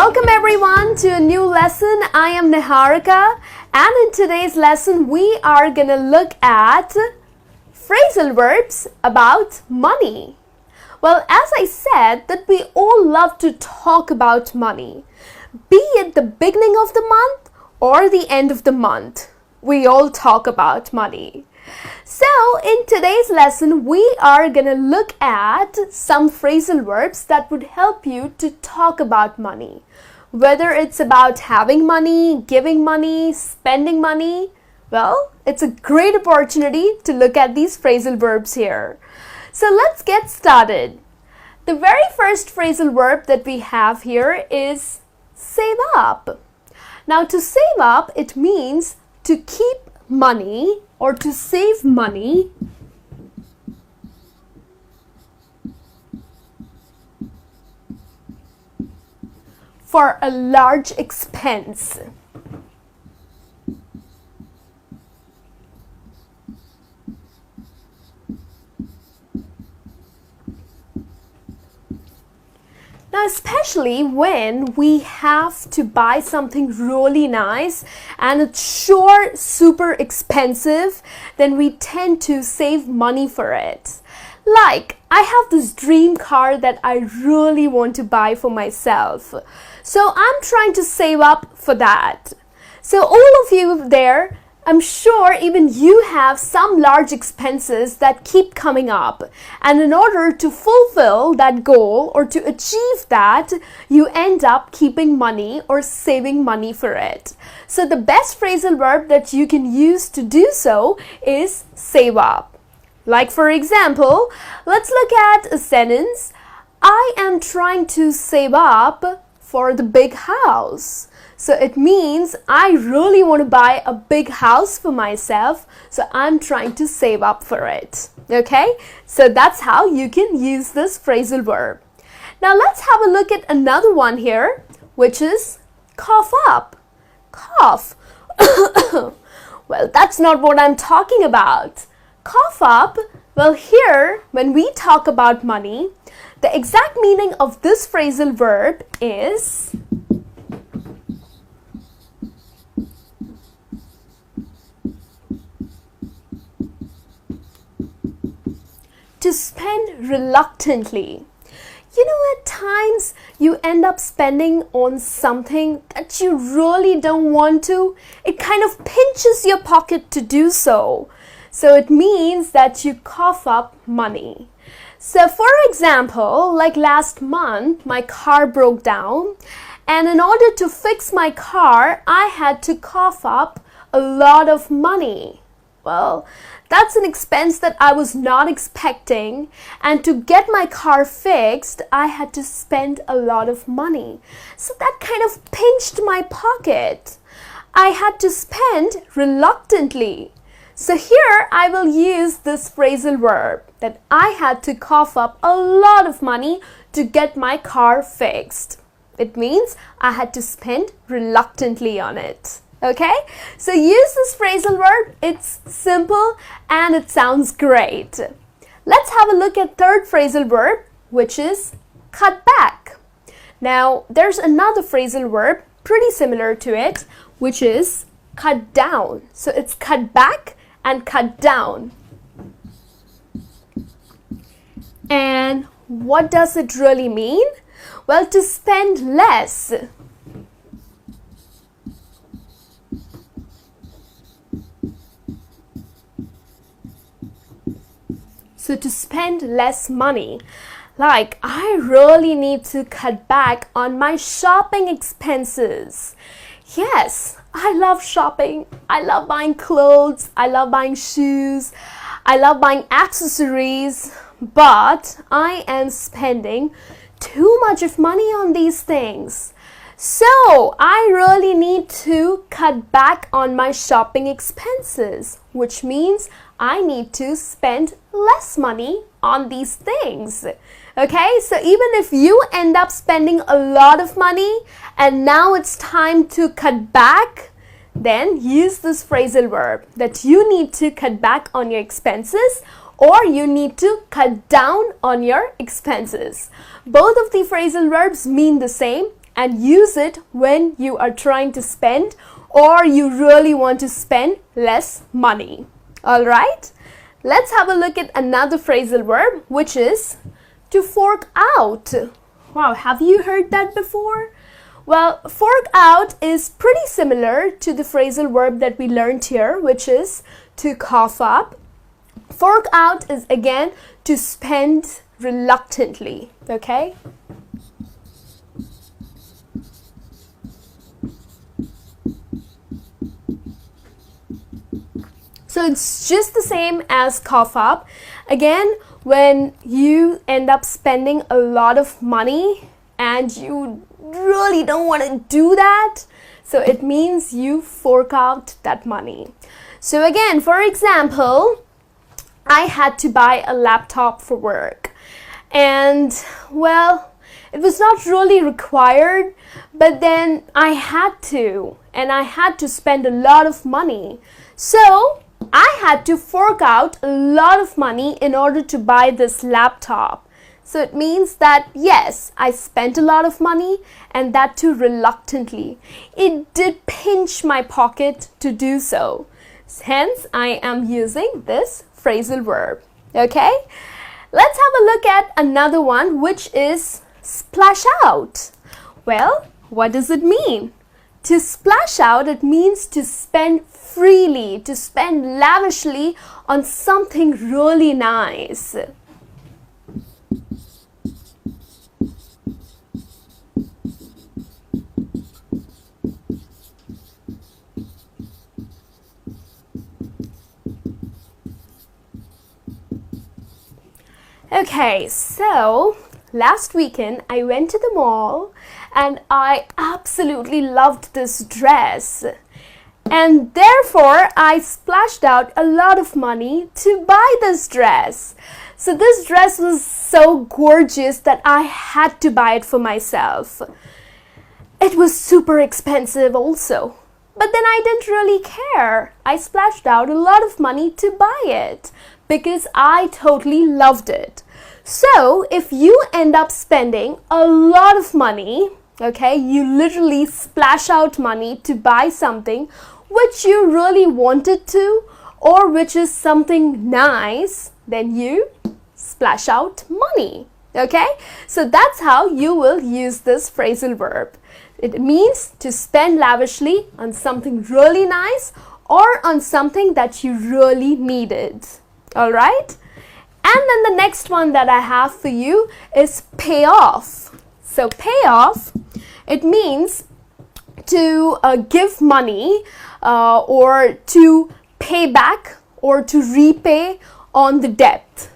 Welcome everyone to a new lesson. I am Niharika, and in today's lesson we are gonna look at phrasal verbs about money. Well, as I said, that we all love to talk about money, be it the beginning of the month or the end of the month. We all talk about money. So in today's lesson, we are going to look at some phrasal verbs that would help you to talk about money. Whether it's about having money, giving money, spending money, well, it's a great opportunity to look at these phrasal verbs here. So let's get started. The very first phrasal verb that we have here is save up. Now to save up, it means to keep money or to save money for a large expense. Now, especially when we have to buy something really nice and it's sure super expensive, then we tend to save money for it. Like, I have this dream car that I really want to buy for myself. So I'm trying to save up for that. So all of you there, I'm sure even you have some large expenses that keep coming up, and in order to fulfill that goal or to achieve that, you end up keeping money or saving money for it. So the best phrasal verb that you can use to do so is save up. Like for example, let's look at a sentence. I am trying to save up for the big house. So it means I really want to buy a big house for myself, so I'm trying to save up for it. Okay? So that's how you can use this phrasal verb. Now let's have a look at another one here, which is cough up. Cough. Well, that's not what I'm talking about. Cough up, well here, when we talk about money, the exact meaning of this phrasal verb is to spend reluctantly. You know, at times you end up spending on something that you really don't want to. It kind of pinches your pocket to do so. So it means that you cough up money. So for example, like last month, my car broke down, and in order to fix my car, I had to cough up a lot of money. Well, that's an expense that I was not expecting, and to get my car fixed, I had to spend a lot of money. So that kind of pinched my pocket. I had to spend reluctantly. So here I will use this phrasal verb that I had to cough up a lot of money to get my car fixed. It means I had to spend reluctantly on it. Okay, so use this phrasal verb. It's simple and it sounds great. Let's have a look at third phrasal verb, which is cut back. Now, there's another phrasal verb pretty similar to it, which is cut down. So it's cut back and cut down. And what does it really mean? Well, to spend less. So to spend less money, like I really need to cut back on my shopping expenses. Yes, I love shopping. I love buying clothes. I love buying shoes. I love buying accessories, but I am spending too much of money on these things. So I really need to cut back on my shopping expenses, which means I need to spend less money on these things. Okay, so even if you end up spending a lot of money and now it's time to cut back, then use this phrasal verb that you need to cut back on your expenses or you need to cut down on your expenses. Both of the phrasal verbs mean the same. and use it when you are trying to spend or you really want to spend less money. All right? Let's have a look at another phrasal verb, which is to fork out. Wow, have you heard that before? Well, fork out is pretty similar to the phrasal verb that we learned here, which is to cough up. Fork out is again to spend reluctantly, okay? So it's just the same as cough up. Again, when you end up spending a lot of money and you really don't want to do that, so it means you fork out that money. So again, for example, I had to buy a laptop for work, and well, it was not really required, but then I had to, and I had to spend a lot of money. So I had to fork out a lot of money in order to buy this laptop. So it means that yes, I spent a lot of money, and that too reluctantly. It did pinch my pocket to do so. Hence, I am using this phrasal verb. Okay? Let's have a look at another one, which is splash out. Well, what does it mean? To splash out, it means to spend freely, to spend lavishly on something really nice. Okay, so last weekend I went to the mall and I absolutely loved this dress. And therefore, I splashed out a lot of money to buy this dress. So this dress was so gorgeous that I had to buy it for myself. It was super expensive also. But then I didn't really care. I splashed out a lot of money to buy it because I totally loved it. So if you end up spending a lot of money, okay, you literally splash out money to buy something which you really wanted to, or which is something nice, then you splash out money. Okay, so that's how you will use this phrasal verb. It means to spend lavishly on something really nice or on something that you really needed. All right, and then the next one that I have for you is pay off. So pay off, it means to give money or to pay back or to repay on the debt.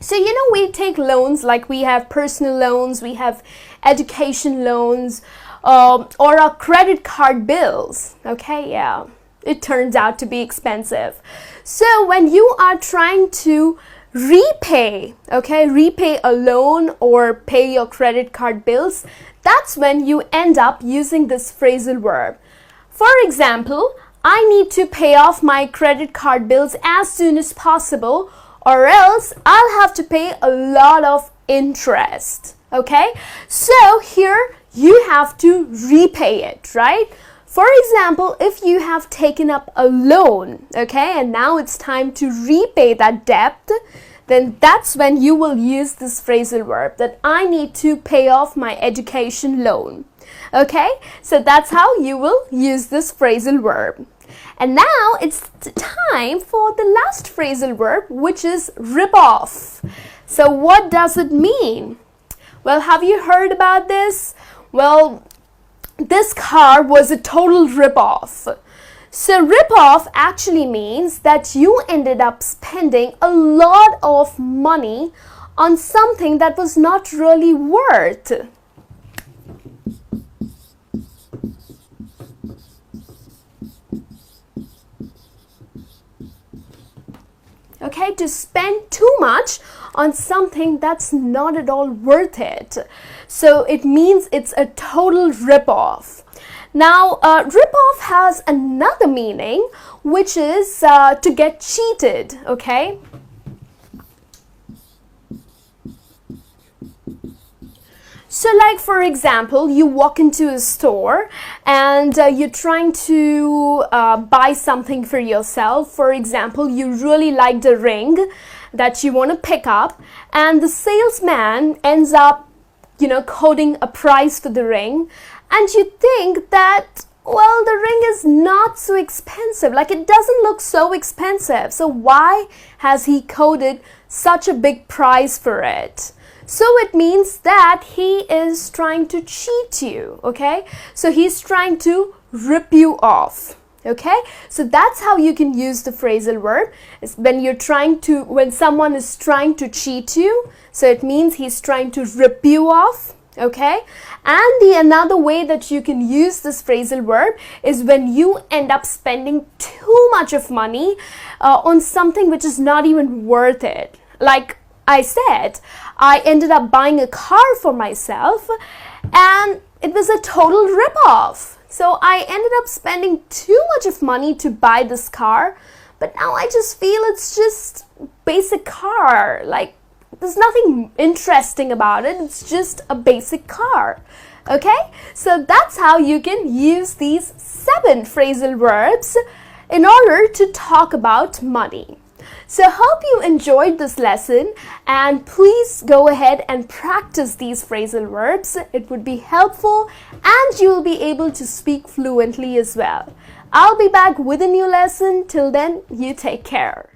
So we take loans, like we have personal loans, we have education loans, or our credit card bills. Okay, yeah, it turns out to be expensive. So when you are trying to repay a loan or pay your credit card bills, that's when you end up using this phrasal verb. For example, I need to pay off my credit card bills as soon as possible, or else I'll have to pay a lot of interest. Okay, so here you have to repay it, right? For example, if you have taken up a loan, okay, and now it's time to repay that debt, then that's when you will use this phrasal verb, that I need to pay off my education loan. Okay, so that's how you will use this phrasal verb. And now it's time for the last phrasal verb, which is rip off. So what does it mean? Well, have you heard about this? Well, this car was a total rip-off. So rip-off actually means that you ended up spending a lot of money on something that was not really worth. Okay, to spend too much on something that's not at all worth it. So it means it's a total rip-off. Now, rip-off has another meaning, which is to get cheated, okay? So like for example, you walk into a store and you're trying to buy something for yourself. For example, you really liked a ring that you want to pick up, and the salesman ends up, quoting a price for the ring, and you think that, well, the ring is not so expensive, like it doesn't look so expensive, so why has he quoted such a big price for it? So it means that he is trying to cheat you, okay? So he's trying to rip you off, okay? So that's how you can use the phrasal verb. It's when someone is trying to cheat you, so it means he's trying to rip you off, okay? And another way that you can use this phrasal verb is when you end up spending too much of money on something which is not even worth it. Like I said, I ended up buying a car for myself and it was a total rip-off. So I ended up spending too much of money to buy this car, but now I just feel it's just basic car. Like there's nothing interesting about it. It's just a basic car. Okay? So that's how you can use these 7 phrasal verbs in order to talk about money. So hope you enjoyed this lesson, and please go ahead and practice these phrasal verbs. It would be helpful and you will be able to speak fluently as well. I'll be back with a new lesson. Till then, you take care.